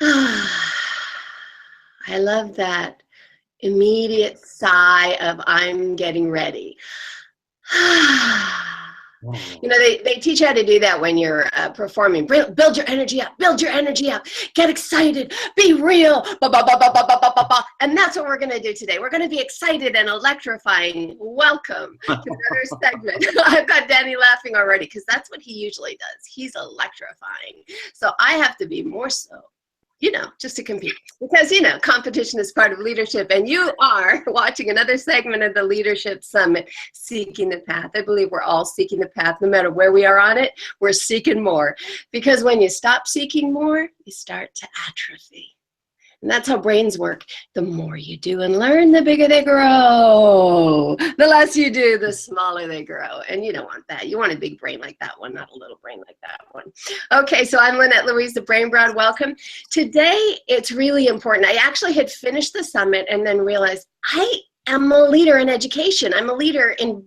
I love that immediate sigh of I'm getting ready. You know, they teach you how to do that when you're performing. Build your energy up, build your energy up, get excited, be real, and that's what we're going to do today. We're going to be excited and electrifying. Welcome to another segment. I've got Danny laughing already because that's what he usually does. He's electrifying. So I have to be more so, you know, just to compete, because, you know, competition is part of leadership, and you are watching another segment of the Leadership Summit, Seeking the Path. I believe we're all seeking the path. No matter where we are on it, we're seeking more, because when you stop seeking more, you start to atrophy. And that's how brains work. The more you do and learn, the bigger they grow. The less you do, the smaller they grow. And you don't want that. You want a big brain like that one, not a little brain like that one. Okay, so I'm Lynette Louise, the Brain Broad. Welcome. Today, it's really important. I actually had finished the summit and then realized I am a leader in education. I'm a leader in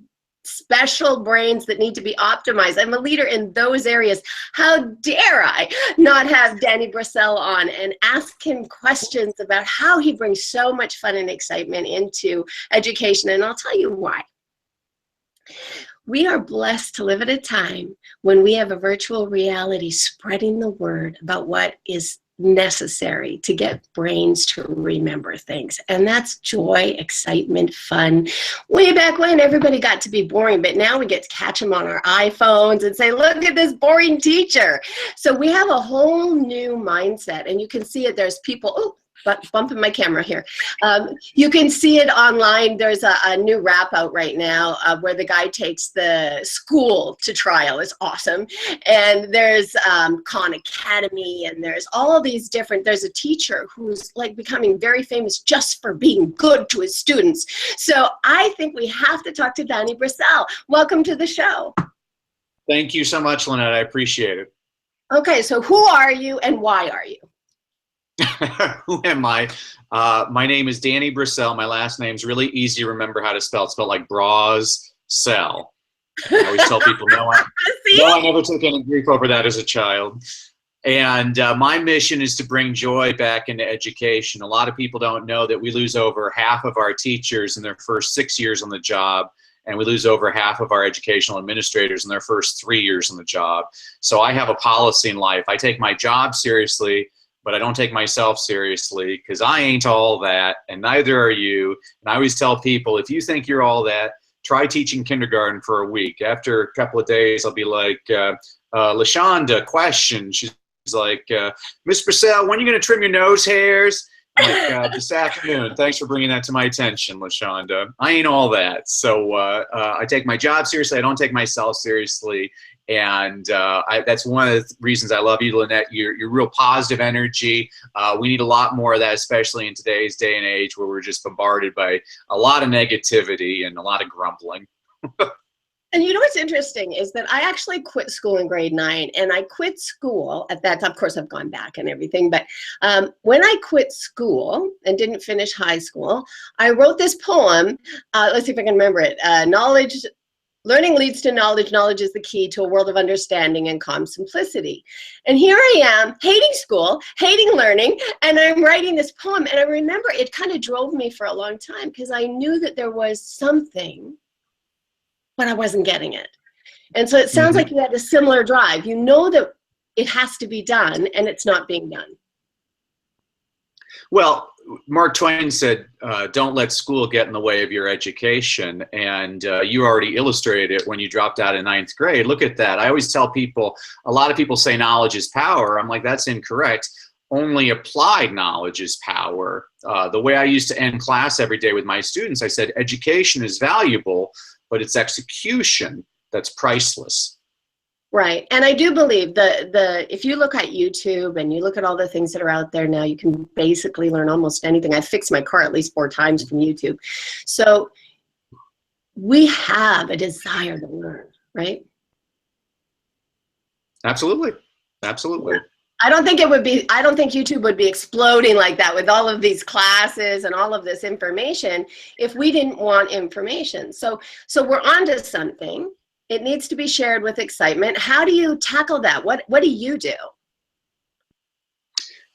special brains that need to be optimized. I'm a leader in those areas. How dare I not have Danny Brassell on and ask him questions about how he brings so much fun and excitement into education, and I'll tell you why. We are blessed to live at a time when we have a virtual reality spreading the word about what is necessary to get brains to remember things. And that's joy, excitement, fun. Way back when, everybody got to be boring, but now we get to catch them on our iPhones and say, look at this boring teacher. So we have a whole new mindset, and you can see it. There's people, but bumping my camera here. You can see it online. There's a new rap out right now where the guy takes the school to trial. It's awesome. And there's Khan Academy, and there's all these different, there's a teacher who's like becoming very famous just for being good to his students. So I think we have to talk to Danny Brassell. Welcome to the show. Thank you so much, Lynette. I appreciate it. Okay, so who are you and why are you? Who am I? My name is Danny Brassell. My last name's really easy to remember how to spell. It's spelled like Brassell. I always tell people, no, I never took any grief over that as a child. And my mission is to bring joy back into education. A lot of people don't know that we lose over half of our teachers in their first 6 years on the job, and we lose over half of our educational administrators in their first 3 years on the job. So I have a policy in life. I take my job seriously, but I don't take myself seriously, because I ain't all that, and neither are you. And I always tell people, if you think you're all that, try teaching kindergarten for a week. After a couple of days, I'll be like, LaShonda, question. She's like, Miss Brassell, when are you going to trim your nose hairs? I'm like, this afternoon. Thanks for bringing that to my attention, LaShonda. I ain't all that. So I take my job seriously. I don't take myself seriously. And that's one of the reasons I love you, Lynette. You're real positive energy. We need a lot more of that, especially in today's day and age where we're just bombarded by a lot of negativity and a lot of grumbling. And you know what's interesting is that I actually quit school in grade 9, and I quit school at that time. Of course, I've gone back and everything, but when I quit school and didn't finish high school, I wrote this poem. Let's see if I can remember it. Learning leads to knowledge. Knowledge is the key to a world of understanding and calm simplicity. And here I am, hating school, hating learning, and I'm writing this poem. And I remember it kind of drove me for a long time, because I knew that there was something, but I wasn't getting it. And so it sounds like you had a similar drive. You know that it has to be done, and it's not being done. Well, Mark Twain said, don't let school get in the way of your education. And you already illustrated it when you dropped out in 9th grade. Look at that. I always tell people, a lot of people say knowledge is power. I'm like, that's incorrect. Only applied knowledge is power. The way I used to end class every day with my students, I said, education is valuable, but it's execution that's priceless. Right. And I do believe if you look at YouTube and you look at all the things that are out there now, you can basically learn almost anything. I've fixed my car at least 4 times from YouTube. So we have a desire to learn, right? Absolutely. Absolutely. I don't think YouTube would be exploding like that with all of these classes and all of this information if we didn't want information. So we're onto something. It needs to be shared with excitement. How do you tackle that? What do you do?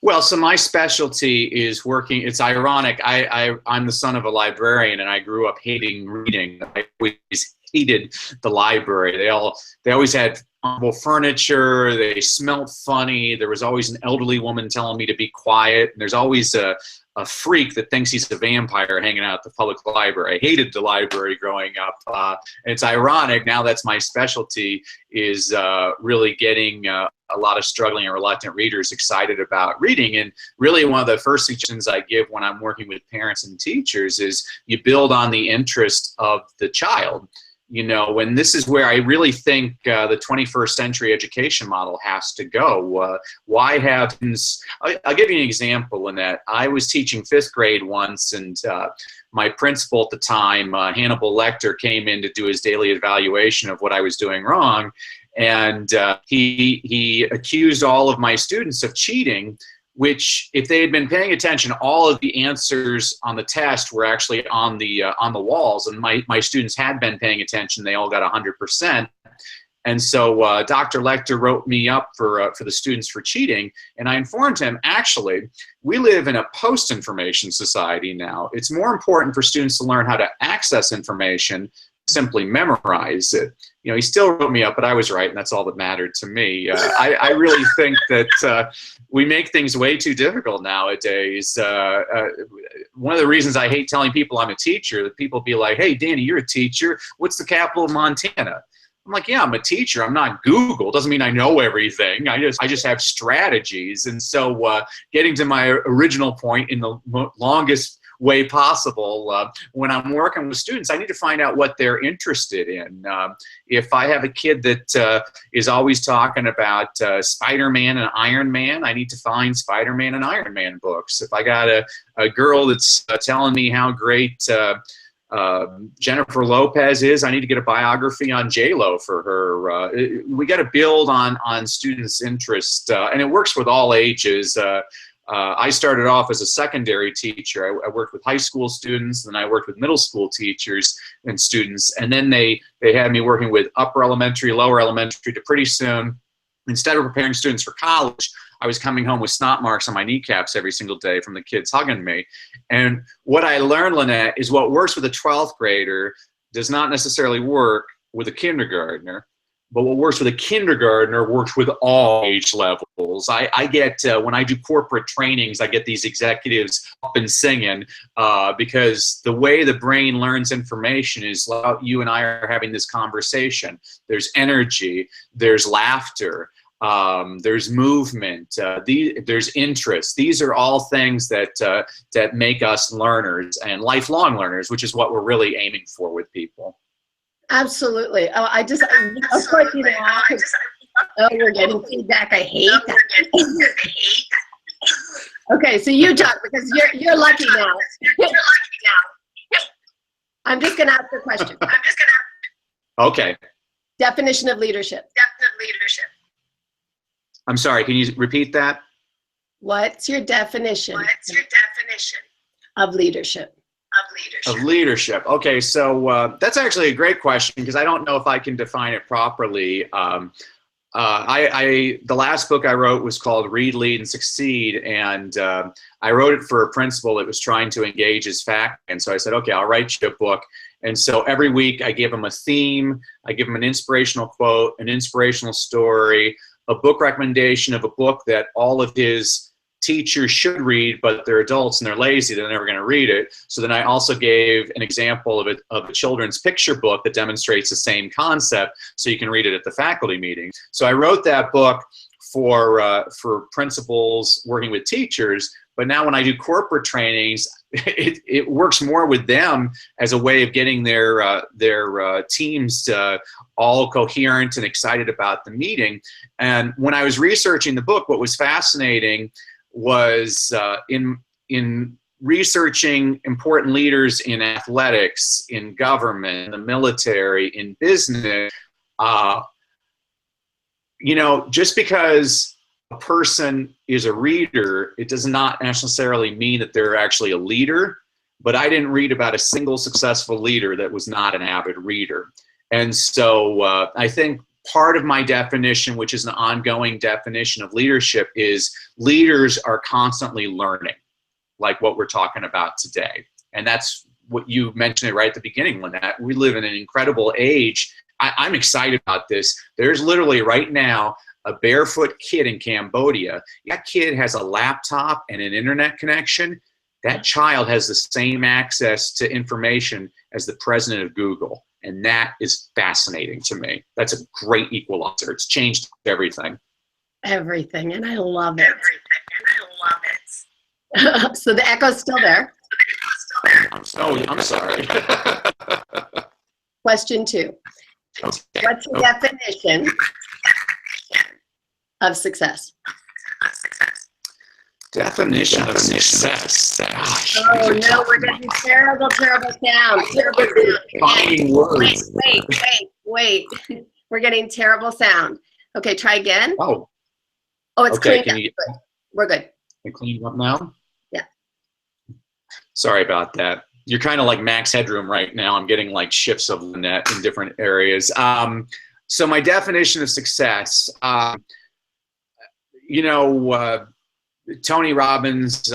Well, so my specialty is working. It's ironic. I'm the son of a librarian, and I grew up hating reading. I always hated the library. They always had horrible furniture. They smelled funny. There was always an elderly woman telling me to be quiet. And there's always a freak that thinks he's a vampire hanging out at the public library. I hated the library growing up. And it's ironic. Now that's my specialty, is really getting a lot of struggling and reluctant readers excited about reading. And really one of the first suggestions I give when I'm working with parents and teachers is you build on the interest of the child. You know, and this is where I really think the 21st century education model has to go. Why haven't, I'll give you an example in that I was teaching 5th grade once, and my principal at the time, Hannibal Lecter, came in to do his daily evaluation of what I was doing wrong. And he accused all of my students of cheating, which, if they had been paying attention, all of the answers on the test were actually on the walls, and my students had been paying attention. They all got 100%. And so Dr. Lecter wrote me up for the students for cheating, and I informed him, actually, we live in a post-information society now. It's more important for students to learn how to access information, simply memorize it. You know, he still wrote me up, but I was right, and that's all that mattered to me. I really think that we make things way too difficult nowadays. One of the reasons I hate telling people I'm a teacher, that people be like, hey, Danny, you're a teacher. What's the capital of Montana? I'm like, yeah, I'm a teacher. I'm not Google. Doesn't mean I know everything. I just have strategies. And so getting to my original point in the longest way possible, when I'm working with students, I need to find out what they're interested in. If I have a kid that is always talking about Spider-Man and Iron Man, I need to find Spider-Man and Iron Man books. If I got a girl that's telling me how great Jennifer Lopez is, I need to get a biography on J-Lo for her. We got to build on students' interest, and it works with all ages. I started off as a secondary teacher. I worked with high school students, and I worked with middle school teachers and students, and then they had me working with upper elementary, lower elementary, to pretty soon, instead of preparing students for college, I was coming home with snot marks on my kneecaps every single day from the kids hugging me. And what I learned, Lynette, is what works with a 12th grader does not necessarily work with a kindergartner. But what works with a kindergartner works with all age levels. I get, when I do corporate trainings, I get these executives up and singing because the way the brain learns information is like you and I are having this conversation. There's energy, there's laughter, there's movement, there's interest. These are all things that make us learners and lifelong learners, which is what we're really aiming for with people. Absolutely. Oh, of course, you know, we're getting feedback. I hate that. Okay, so you talk, because you're lucky now. I'm just going to ask a question. Okay. Definition of leadership. I'm sorry, can you repeat that? What's your definition of leadership? Of leadership. Okay, so that's actually a great question, because I don't know if I can define it properly. The last book I wrote was called Read, Lead, and Succeed, and I wrote it for a principal that was trying to engage his faculty, and so I said, okay, I'll write you a book. And so every week I give him a theme, I give him an inspirational quote, an inspirational story, a book recommendation of a book that all of his teachers should read, but they're adults and they're lazy, they're never going to read it. So then I also gave an example of a children's picture book that demonstrates the same concept, so you can read it at the faculty meeting. So I wrote that book for principals working with teachers, but now when I do corporate trainings, it works more with them as a way of getting their teams all coherent and excited about the meeting. And when I was researching the book, what was fascinating was in researching important leaders in athletics, in government, in the military, in business, you know, just because a person is a reader, it does not necessarily mean that they're actually a leader. But I didn't read about a single successful leader that was not an avid reader. And so I think part of my definition, which is an ongoing definition of leadership, is leaders are constantly learning, like what we're talking about today. And that's what you mentioned right at the beginning, Lynette. We live in an incredible age. I'm excited about this. There's literally right now a barefoot kid in Cambodia. That kid has a laptop and an internet connection. That child has the same access to information as the president of Google. And that is fascinating to me. That's a great equalizer. It's changed everything. Everything. And I love it. So the echo's still there. I'm sorry. Question 2. Okay. What's the definition of success? Definition of success. Gosh, oh no, we're getting terrible sound. Finding words. Wait. We're getting terrible sound. Okay, try again. Oh, it's okay. cleaned up. We're good. Can you clean up now? Yeah. Sorry about that. You're kind of like Max Headroom right now. I'm getting like shifts of Lynette in different areas. So my definition of success, Tony Robbins,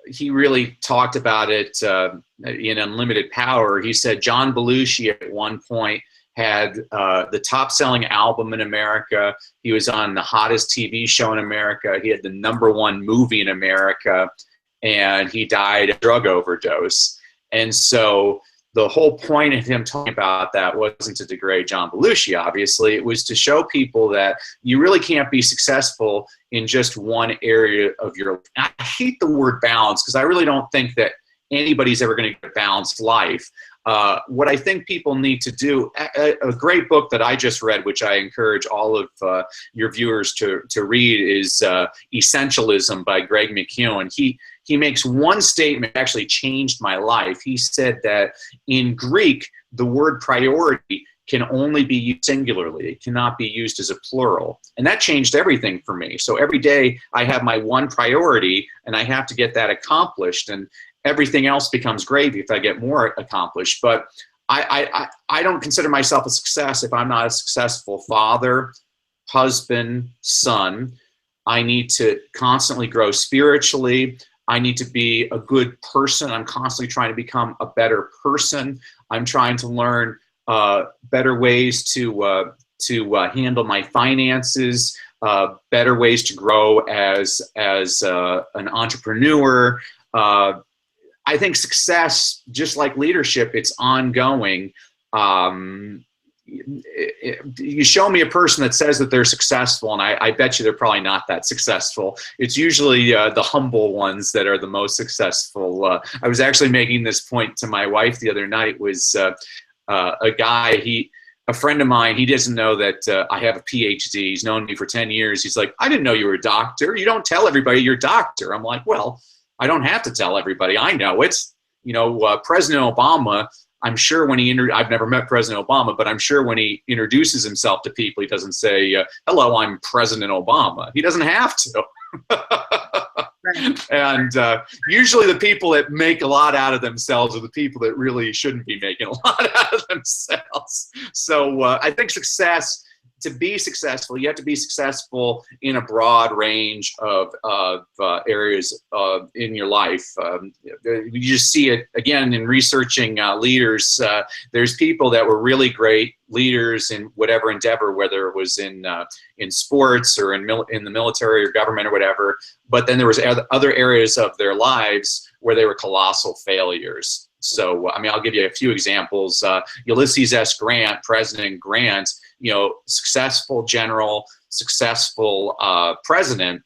he really talked about it in Unlimited Power. He said John Belushi at one point had the top-selling album in America. He was on the hottest TV show in America. He had the #1 movie in America, and he died of drug overdose. And so the whole point of him talking about that wasn't to degrade John Belushi, obviously. It was to show people that you really can't be successful in just one area of your life. I hate the word balance because I really don't think that anybody's ever going to get a balanced life. What I think people need to do, a great book that I just read, which I encourage all of your viewers to read, is Essentialism by Greg McKeown. He makes one statement that actually changed my life. He said that in Greek, the word priority can only be used singularly. It cannot be used as a plural. And that changed everything for me. So every day I have my one priority and I have to get that accomplished. And everything else becomes gravy if I get more accomplished. But I don't consider myself a success if I'm not a successful father, husband, son. I need to constantly grow spiritually. I need to be a good person. I'm constantly trying to become a better person. I'm trying to learn better ways to handle my finances, better ways to grow as an entrepreneur. I think success, just like leadership, it's ongoing. You show me a person that says that they're successful, and I bet you they're probably not that successful. It's usually the humble ones that are the most successful. I was actually making this point to my wife the other night. Was a guy, a friend of mine, he doesn't know that I have a PhD. He's known me for 10 years. He's like, I didn't know you were a doctor. You don't tell everybody you're a doctor. I'm like, well, I don't have to tell everybody. I know it. President Obama, I'm sure when I've never met President Obama, but I'm sure when he introduces himself to people, he doesn't say, hello, I'm President Obama. He doesn't have to. Right. And usually the people that make a lot out of themselves are the people that really shouldn't be making a lot out of themselves. So I think to be successful, you have to be successful in a broad range of areas in your life. You just see it again in researching leaders. There's people that were really great leaders in whatever endeavor, whether it was in sports or in the military or government or whatever. But then there was other areas of their lives where they were colossal failures. So, I'll give you a few examples. Ulysses S. Grant, President Grant, successful general, successful president,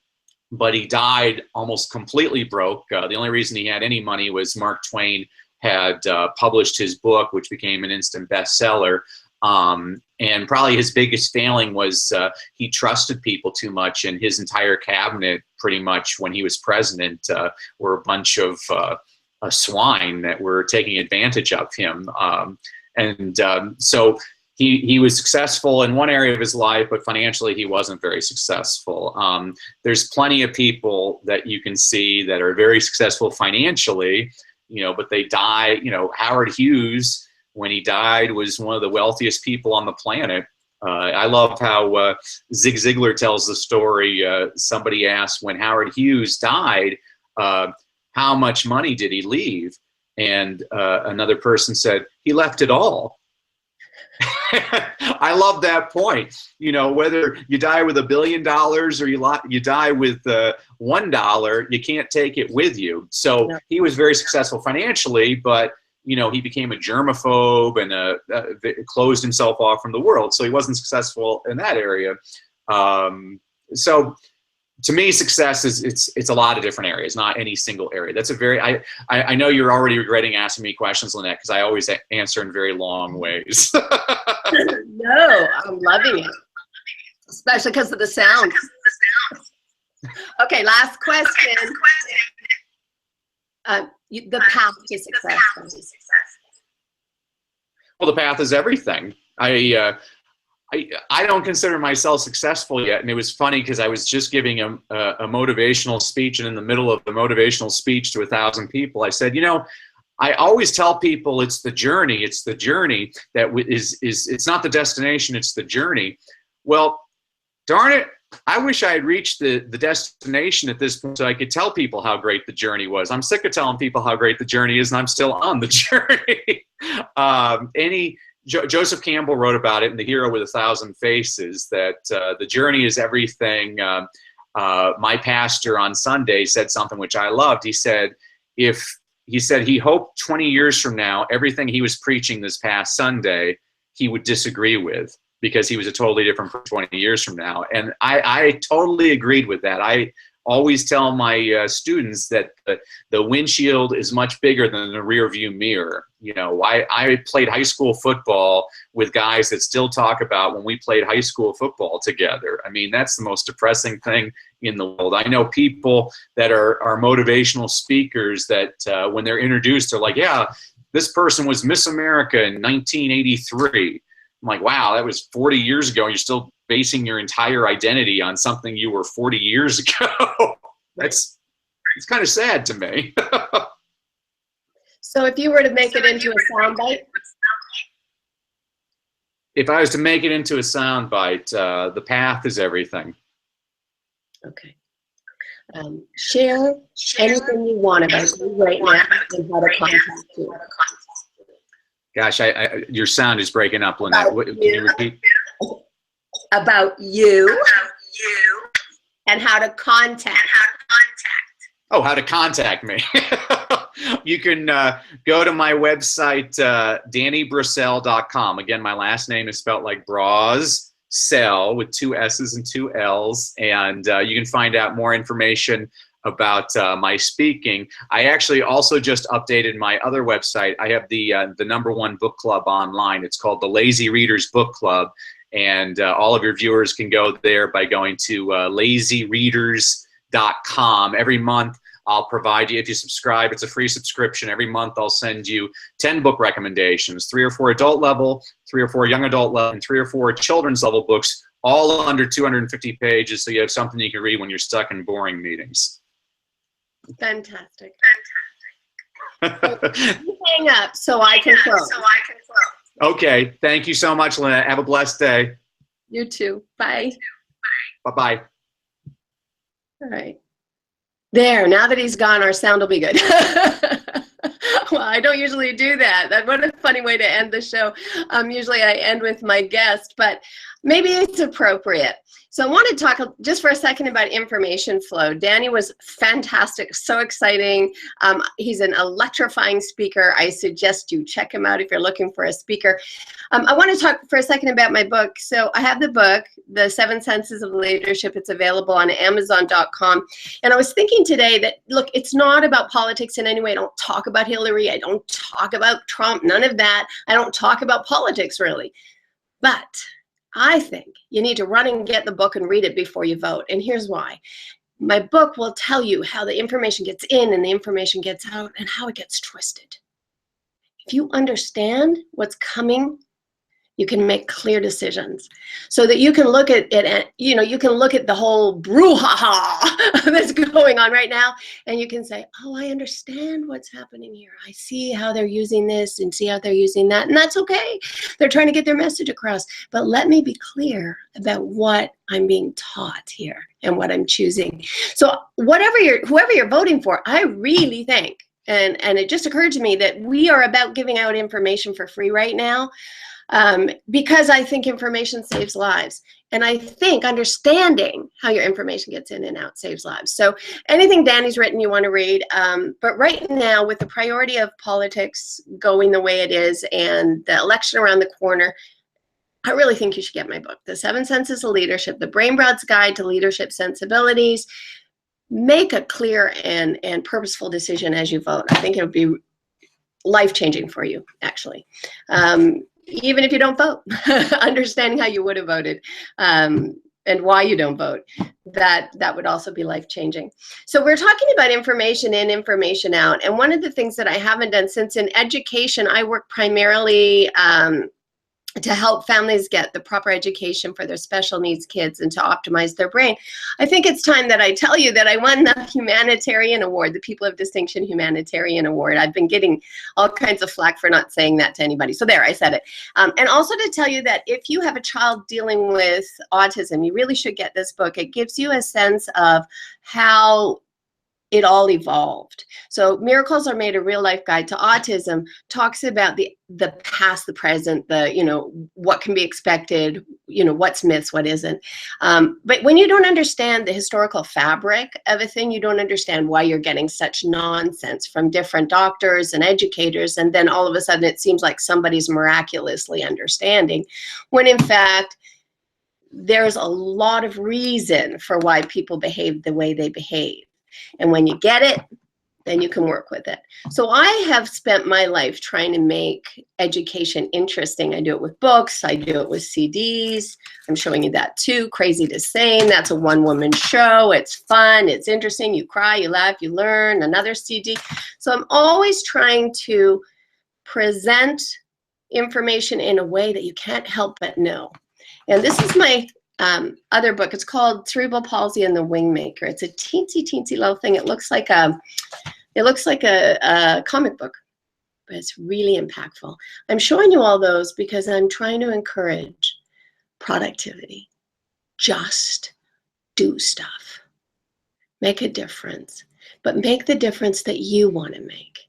but he died almost completely broke. The only reason he had any money was Mark Twain had published his book, which became an instant bestseller. And probably his biggest failing was he trusted people too much, and his entire cabinet, pretty much when he was president, were a bunch of swine that were taking advantage of him. So he was successful in one area of his life, but financially he wasn't very successful. There's plenty of people that you can see that are very successful financially, but they die. Howard Hughes, when he died, was one of the wealthiest people on the planet. I love how Zig Ziglar tells the story. Somebody asked when Howard Hughes died, how much money did he leave? And another person said, he left it all. I love that point. You know, whether you die with $1 billion or you die with $1, you can't take it with you. So he was very successful financially, but you know, he became a germaphobe and closed himself off from the world. So he wasn't successful in that area. So to me, success is it's a lot of different areas, not any single area. That's a very I know you're already regretting asking me questions, Lynette, because I always answer in very long ways. No, I'm loving it, especially because of the sound. Okay, last question. The path to success. Well, the path is everything. I don't consider myself successful yet, and it was funny because I was just giving a motivational speech, and in the middle of the motivational speech to 1,000 people, I said, you know, I always tell people it's the journey. It's the journey that it's not the destination. It's the journey. Well, darn it. I wish I had reached the destination at this point so I could tell people how great the journey was. I'm sick of telling people how great the journey is, and I'm still on the journey. Joseph Campbell wrote about it in The Hero with 1,000 Faces, that the journey is everything. My pastor on Sunday said something which I loved. He said he hoped 20 years from now, everything he was preaching this past Sunday, he would disagree with, because he was a totally different person 20 years from now. And I totally agreed with that. I always tell my students that the windshield is much bigger than the rear view mirror. You know, I played high school football with guys that still talk about when we played high school football together. I mean, that's the most depressing thing in the world. I know people that are motivational speakers that when they're introduced, they're like, yeah, this person was Miss America in 1983. I'm like, wow, that was 40 years ago. You're still basing your entire identity on something you were 40 years ago. It's kind of sad to me. So if you were to make it into a soundbite? If I was to make it into a soundbite, the path is everything. Okay. Share anything you want about you right now and how to contact you. Gosh, your sound is breaking up, Lynette. Can you repeat? About you and how to contact. Oh, how to contact me. You can go to my website, dannybrassell.com. Again, my last name is spelled like Brassell with 2 S's and 2 L's. And you can find out more information about my speaking. I actually also just updated my other website. I have the #1 book club online. It's called the Lazy Readers Book Club. And all of your viewers can go there by going to lazyreaders.com. Every month, I'll provide you, if you subscribe, it's a free subscription. Every month, I'll send you 10 book recommendations, 3 or 4 adult level, 3 or 4 young adult level, and 3 or 4 children's level books, all under 250 pages, so you have something you can read when you're stuck in boring meetings. Fantastic. You hang up so I can close. Okay. Thank you so much, Lynette. Have a blessed day. You too. Bye. Bye-bye. All right. There. Now that he's gone, our sound will be good. Well, I don't usually do that. What a funny way to end the show. Usually I end with my guest, but maybe it's appropriate. So I want to talk just for a second about information flow. Danny was fantastic, so exciting. He's an electrifying speaker. I suggest you check him out if you're looking for a speaker. I want to talk for a second about my book. So I have the book, The 7 Senses of Leadership. It's available on Amazon.com. And I was thinking today that, look, it's not about politics in any way. I don't talk about Hillary. I don't talk about Trump, none of that. I don't talk about politics, really. But I think you need to run and get the book and read it before you vote. And here's why. My book will tell you how the information gets in and the information gets out and how it gets twisted. If you understand what's coming You can make clear decisions so that you can look at it, and you can look at the whole brouhaha that's going on right now, and you can say, oh, I understand what's happening here. I see how they're using this and see how they're using that, and that's okay. They're trying to get their message across, but let me be clear about what I'm being taught here and what I'm choosing. So whoever you're voting for, I really think, and it just occurred to me that we are about giving out information for free right now. Because I think information saves lives. And I think understanding how your information gets in and out saves lives. So anything Danny's written you want to read. But right now, with the priority of politics going the way it is and the election around the corner, I really think you should get my book, The 7 Senses of Leadership, The Brain Broad's Guide to Leadership Sensibilities. Make a clear and purposeful decision as you vote. I think it would be life-changing for you, actually. Even if you don't vote, understanding how you would have voted and why you don't vote, that would also be life-changing. So we're talking about information in, information out. And one of the things that I haven't done, since in education, I work primarily to help families get the proper education for their special needs kids and to optimize their brain. I think it's time that I tell you that I won the Humanitarian Award, the People of Distinction Humanitarian Award. I've been getting all kinds of flack for not saying that to anybody. So there, I said it. And also to tell you that if you have a child dealing with autism, you really should get this book. It gives you a sense of how it all evolved. So Miracles Are Made, a Real Life Guide to Autism, talks about the past, the present, what can be expected, what's myths, what isn't. But when you don't understand the historical fabric of a thing, you don't understand why you're getting such nonsense from different doctors and educators, and then all of a sudden it seems like somebody's miraculously understanding, when in fact, there's a lot of reason for why people behave the way they behave. And when you get it, then you can work with it. So I have spent my life trying to make education interesting. I do it with books. I do it with CDs. I'm showing you that too. Crazy to Sane. That's a one-woman show. It's fun. It's interesting. You cry, you laugh, you learn. Another CD. So I'm always trying to present information in a way that you can't help but know. And this is my other book. It's called Cerebral Palsy and the Wingmaker. It's a teensy little thing. It looks like a comic book, but it's really impactful. I'm showing you all those because I'm trying to encourage productivity. Just do stuff. Make a difference, but make the difference that you want to make.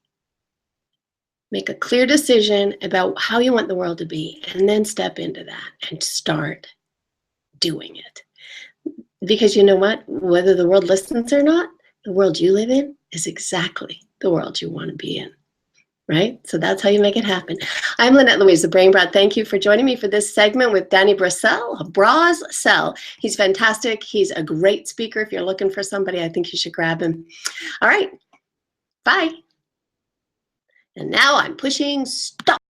Make a clear decision about how you want the world to be, and then step into that and start doing it. Because you know what? Whether the world listens or not, the world you live in is exactly the world you want to be in, right? So that's how you make it happen. I'm Lynette Louise, the Brain Broad. Thank you for joining me for this segment with Danny Brassell. He's fantastic. He's a great speaker. If you're looking for somebody, I think you should grab him. All right, bye. And now I'm pushing stop.